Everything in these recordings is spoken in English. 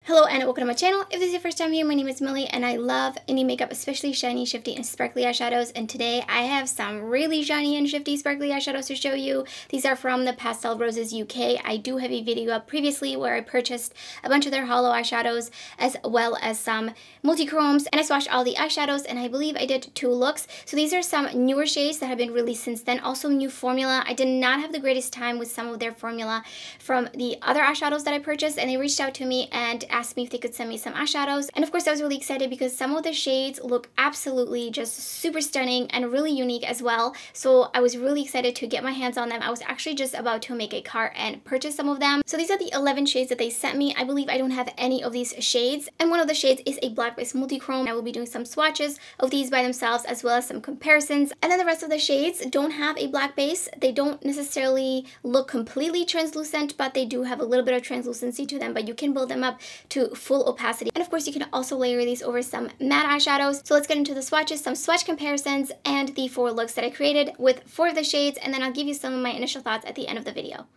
Hello and welcome to my channel. If this is your first time here, my name is Millie and I love indie makeup, especially shiny, shifty, and sparkly eyeshadows. And today I have some really shiny and shifty, sparkly eyeshadows to show you. These are from the Pastel Roses UK. I do have a video up previously where I purchased a bunch of their hollow eyeshadows as well as some multichromes, and I swatched all the eyeshadows and I believe I did 2 looks. So these are some newer shades that have been released since then. Also new formula. I did not have the greatest time with some of their formula from the other eyeshadows that I purchased, and they reached out to me and asked me if they could send me some eyeshadows. And of course I was really excited because some of the shades look absolutely just super stunning and really unique as well. So I was really excited to get my hands on them. I was actually just about to make a cart and purchase some of them. So these are the 11 shades that they sent me. I believe I don't have any of these shades, and one of the shades is a black-based multichrome. I will be doing some swatches of these by themselves as well as some comparisons. And then the rest of the shades don't have a black base. They don't necessarily look completely translucent, but they do have a little bit of translucency to them, but you can build them up to full opacity. And of course you can also layer these over some matte eyeshadows. So let's get into the swatches, some swatch comparisons, and the 4 looks that I created with 4 of the shades, and then I'll give you some of my initial thoughts at the end of the video.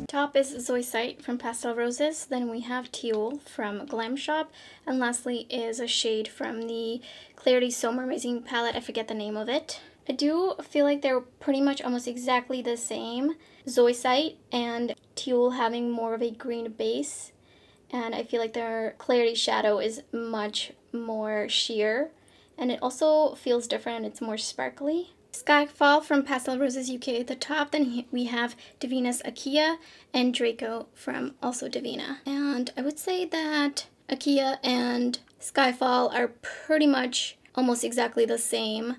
Top is ZOISITE from Pastel Roses, then we have Teal from Glam Shop, and lastly is a shade from the Clarity So Amazing palette. I forget the name of it. I do feel like they're pretty much almost exactly the same. ZOISITE and Teal having more of a green base, and I feel like their Clarity shadow is much more sheer, and it also feels different. It's more sparkly. Skyfall from Pastel Roses UK at the top. Then we have Divina's Akia and Draco from also Divina. And I would say that Akia and Skyfall are pretty much almost exactly the same.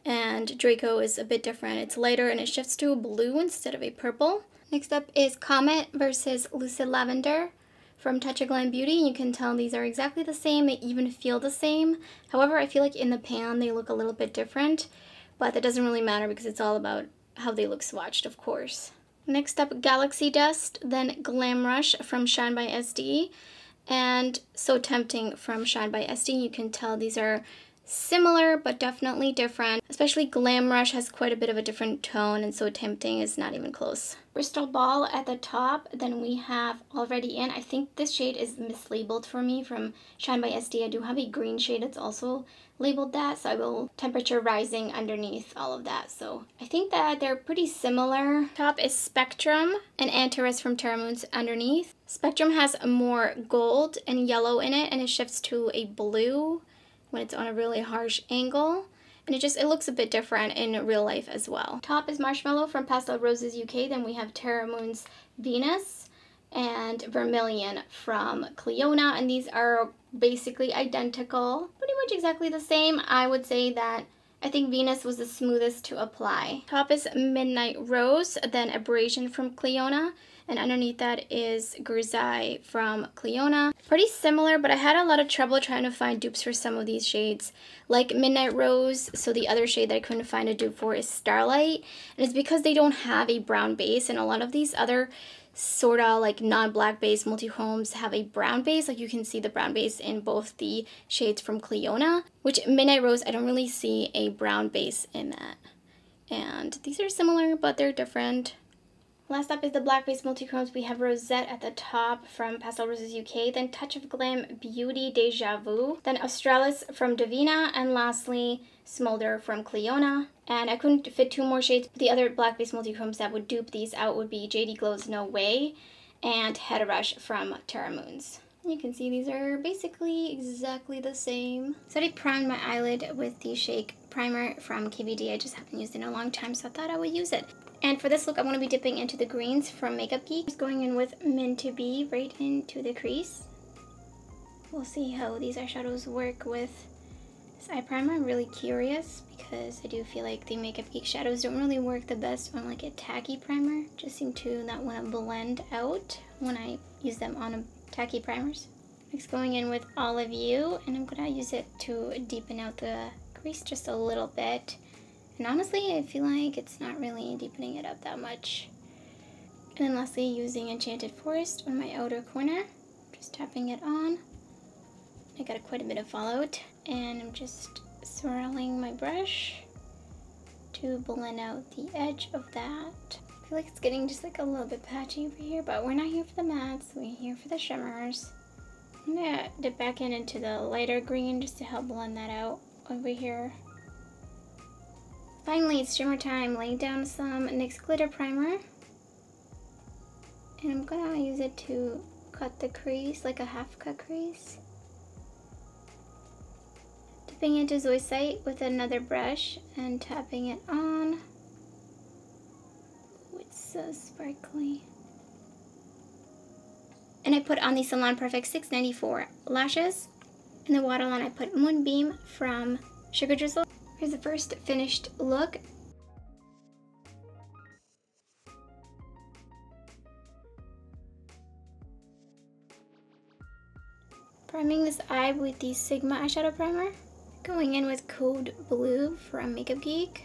And Draco is a bit different. It's lighter and it shifts to a blue instead of a purple. Next up is Comet versus Lucid Lavender from Touch of Glam Beauty. You can tell these are exactly the same. They even feel the same. However, I feel like in the pan they look a little bit different. But that doesn't really matter because it's all about how they look swatched, of course. Next up, Galaxy Dust, then Glam Rush from Shine by SD, and So Tempting from Shine by SD. You can tell these are similar, but definitely different. Especially Glam Rush has quite a bit of a different tone, and So Tempting is not even close. Crystal Ball at the top, then we have Already In. I think this shade is mislabeled for me from Shine by SD. I do have a green shade that's also labeled that, so I will temperature rising underneath all of that. So I think that they're pretty similar. Top is Spectrum and Antares from Terra underneath. Spectrum has more gold and yellow in it, and it shifts to a blue when it's on a really harsh angle. And it looks a bit different in real life as well. Top is Marshmallow from Pastel Roses UK. Then we have Terra Moon's Venus and Vermilion from Clionadh. And these are basically identical. Pretty much exactly the same. I would say that I think Venus was the smoothest to apply. Top is Midnight Rose, then Abrasion from Clionadh. And underneath that is Grisaille from Clionadh. Pretty similar, but I had a lot of trouble trying to find dupes for some of these shades. Like Midnight Rose, so the other shade that I couldn't find a dupe for is Starlight. And it's because they don't have a brown base, and a lot of these other sort of like non-black base multichromes have a brown base. Like you can see the brown base in both the shades from Clionadh, which Midnight Rose, I don't really see a brown base in that. And these are similar, but they're different. Last up is the black base multichromes. We have Rosette at the top from Pastel Roses UK, then Touch of Glam Beauty Deja Vu, then Australis from Divina, and lastly Smolder from Clionadh. And I couldn't fit 2 more shades. The other black base multichromes that would dupe these out would be JD Glow's No Way and Head Rush from Terra Moons. You can see these are basically exactly the same. So I primed my eyelid with the Shake primer from KVD. I just haven't used it in a long time, so I thought I would use it. And for this look, I'm going to be dipping into the greens from Makeup Geek. Just going in with Meant to Be right into the crease. We'll see how these eyeshadows work with this eye primer. I'm really curious because I do feel like the Makeup Geek shadows don't really work the best on like a tacky primer. Just seem to not want to blend out when I use them on tacky primers. Next, going in with Olive You, and I'm going to use it to deepen out the crease just a little bit. And honestly, I feel like it's not really deepening it up that much. And then lastly, using Enchanted Forest on my outer corner. Just tapping it on. I got quite a bit of fallout, and I'm just swirling my brush to blend out the edge of that. I feel like it's getting just like a little bit patchy over here, but we're not here for the mattes, we're here for the shimmers. I'm gonna dip back into the lighter green just to help blend that out over here. Finally, it's shimmer time. Laying down some NYX glitter primer, and I'm gonna use it to cut the crease, like a half cut crease. Dipping into ZOISITE with another brush and tapping it on. Oh, it's so sparkly. And I put on the Salon Perfect 694 lashes. In the waterline, I put Moonbeam from Sugar Drizzle. Here's the first finished look. Priming this eye with the Sigma eyeshadow primer. Going in with Code Blue from Makeup Geek.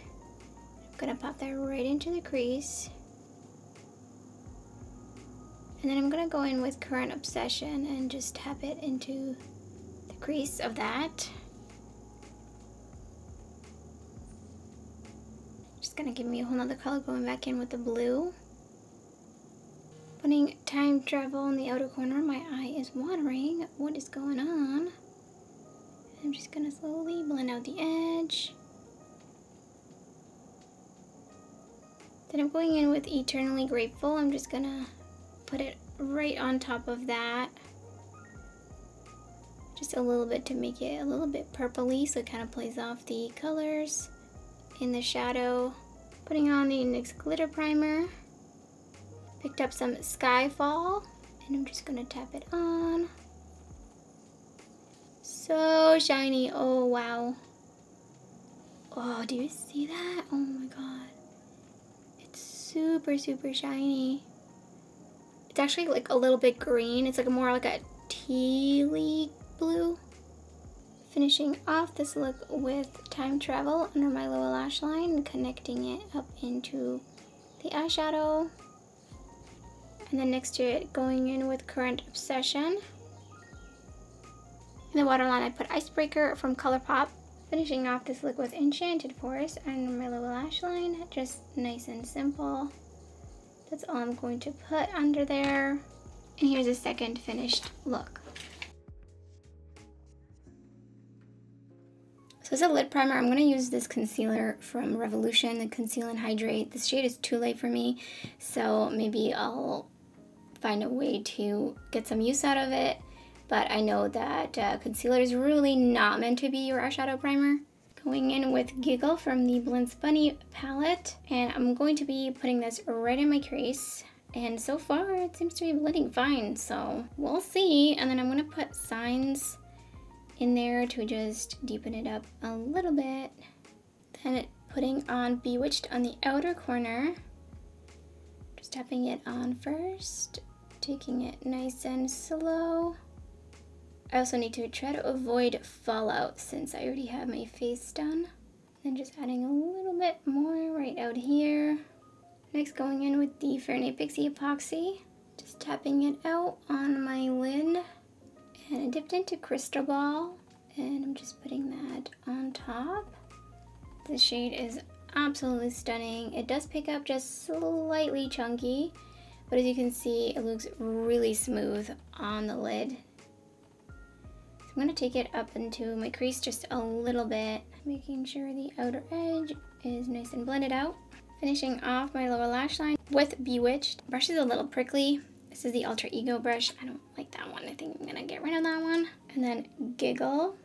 I'm gonna pop that right into the crease. And then I'm gonna go in with Current Obsession and just tap it into the crease of that. Just gonna give me a whole nother color, going back in with the blue. Putting Time Travel in the outer corner. My eye is watering. What is going on? I'm just gonna slowly blend out the edge. Then I'm going in with Eternally Grateful. I'm just gonna put it right on top of that. Just a little bit to make it a little bit purpley, so it kind of plays off the colors in the shadow. Putting on the NYX glitter primer. Picked up some Skyfall, and I'm just gonna tap it on. So shiny. Oh wow. Oh, do you see that? Oh my god. It's super, super shiny. It's actually like a little bit green. It's like more like a tealy blue. Finishing off this look with Time Travel under my lower lash line and connecting it up into the eyeshadow. And then next to it, going in with Current Obsession. In the waterline, I put Icebreaker from ColourPop. Finishing off this look with Enchanted Forest under my lower lash line. Just nice and simple. That's all I'm going to put under there. And here's a second finished look. So as a lid primer, I'm going to use this concealer from Revolution, the Conceal and Hydrate. This shade is too light for me, so maybe I'll find a way to get some use out of it. But I know that concealer is really not meant to be your eyeshadow primer. Going in with Giggle from the Blends Bunny palette, and I'm going to be putting this right in my crease. And so far, it seems to be blending fine, so we'll see. And then I'm going to put Signs in there to just deepen it up a little bit. Then putting on Bewitched on the outer corner. Just tapping it on first, taking it nice and slow. I also need to try to avoid fallout since I already have my face done. Then just adding a little bit more right out here. Next, going in with the Fairnay Pixie Epoxy. Just tapping it out on my lid. And I dipped into Crystal Ball, and I'm just putting that on top. This shade is absolutely stunning. It does pick up just slightly chunky, but as you can see, it looks really smooth on the lid. So I'm going to take it up into my crease just a little bit, making sure the outer edge is nice and blended out. Finishing off my lower lash line with Bewitched. The brush is a little prickly. This is the Alter Ego brush. I don't like that one. I think I'm gonna get rid of that one. And then Giggle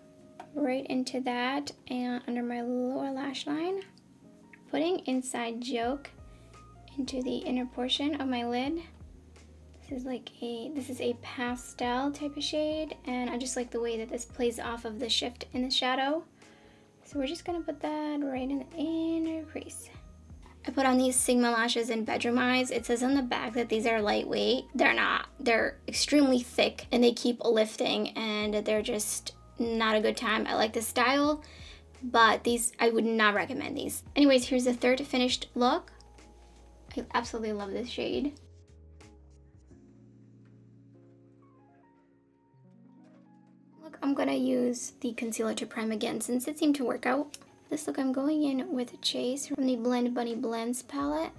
right into that and under my lower lash line. Putting Inside Joke into the inner portion of my lid. This is a pastel type of shade, and I just like the way that this plays off of the shift in the shadow. So we're just gonna put that right in the inner crease. I put on these Sigma lashes in Bedroom Eyes. It says on the back that these are lightweight. They're not. They're extremely thick and they keep lifting, and they're just not a good time. I like the style, but these, I would not recommend these. Anyways, here's the third finished look. I absolutely love this shade. Look, I'm gonna use the concealer to prime again since it seemed to work out. This look, I'm going in with Chase from the Blend Bunny Blends palette.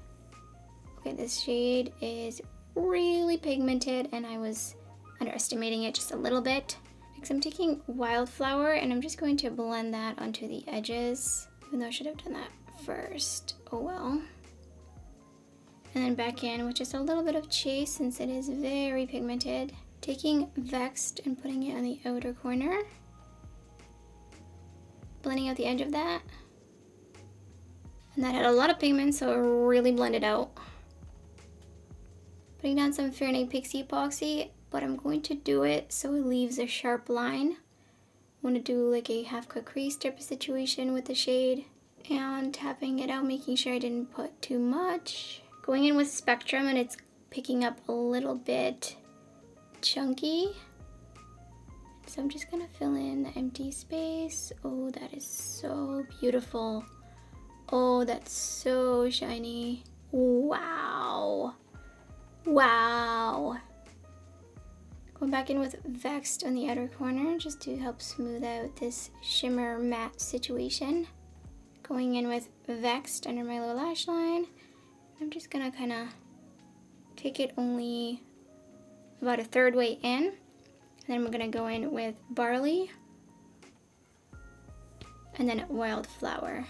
Okay, this shade is really pigmented and I was underestimating it just a little bit. Next, I'm taking Wildflower and I'm just going to blend that onto the edges, even though I should have done that first. Oh well. And then back in with just a little bit of Chase since it is very pigmented. Taking Vexed and putting it on the outer corner. Blending out the edge of that. And that had a lot of pigment, so it really blended out. Putting down some Fahrenheit Pixie Epoxy, but I'm going to do it so it leaves a sharp line. I want to do like a half cut crease type of situation with the shade. And tapping it out, making sure I didn't put too much. Going in with Spectrum and it's picking up a little bit chunky. So I'm just gonna fill in the empty space. Oh, that is so beautiful. Oh, that's so shiny. Wow. Wow. Going back in with Vexed on the outer corner just to help smooth out this shimmer matte situation. Going in with Vexed under my lower lash line. I'm just gonna kind of take it only about a third way in. Then we're gonna go in with Barley and then Wildflower.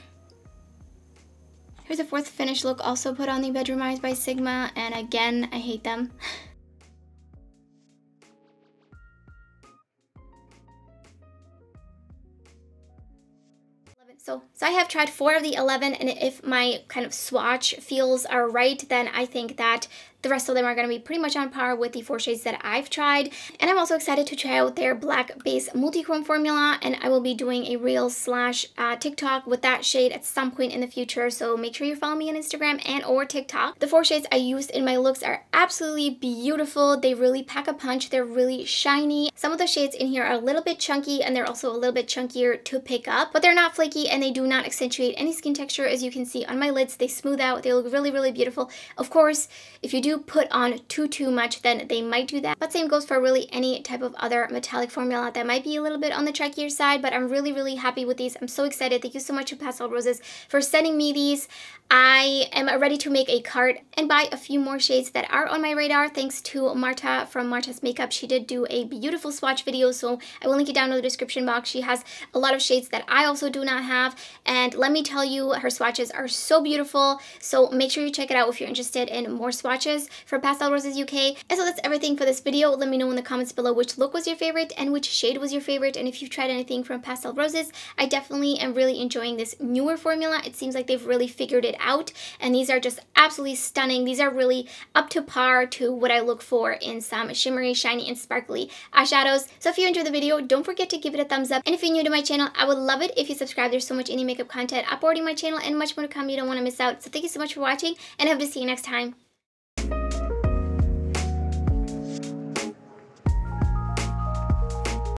Here's a fourth finished look also put on the Bedroom Eyes by Sigma, and again, I hate them. So I have tried 4 of the 11, and if my kind of swatch feels are right, then I think that the rest of them are going to be pretty much on par with the 4 shades that I've tried. And I'm also excited to try out their black base multichrome formula, and I will be doing a reel / TikTok with that shade at some point in the future. So make sure you follow me on Instagram and or TikTok. The 4 shades I used in my looks are absolutely beautiful. They really pack a punch. They're really shiny. Some of the shades in here are a little bit chunky, and they're also a little bit chunkier to pick up, but they're not flaky and they do not accentuate any skin texture. As you can see on my lids, they smooth out. They look really, really beautiful. Of course, if you do put on too much, then they might do that, but same goes for really any type of other metallic formula that might be a little bit on the trickier side. But I'm really, really happy with these. I'm so excited. Thank you so much to Pastel Roses for sending me these. I am ready to make a cart and buy a few more shades that are on my radar, thanks to Marte from Marte's Makeup. She did do a beautiful swatch video, so I will link it down in the description box. She has a lot of shades that I also do not have, and let me tell you, her swatches are so beautiful, so make sure you check it out if you're interested in more swatches from Pastel Roses UK. And so that's everything for this video. Let me know in the comments below which look was your favorite and which shade was your favorite, and if you've tried anything from Pastel Roses. I definitely am really enjoying this newer formula. It seems like they've really figured it out, and these are just absolutely stunning. These are really up to par to what I look for in some shimmery, shiny, and sparkly eyeshadows. So if you enjoyed the video, don't forget to give it a thumbs up, and if you're new to my channel, I would love it if you subscribe. There's so much indie makeup content uploading my channel and much more to come. You don't want to miss out. So thank you so much for watching, and I hope to see you next time.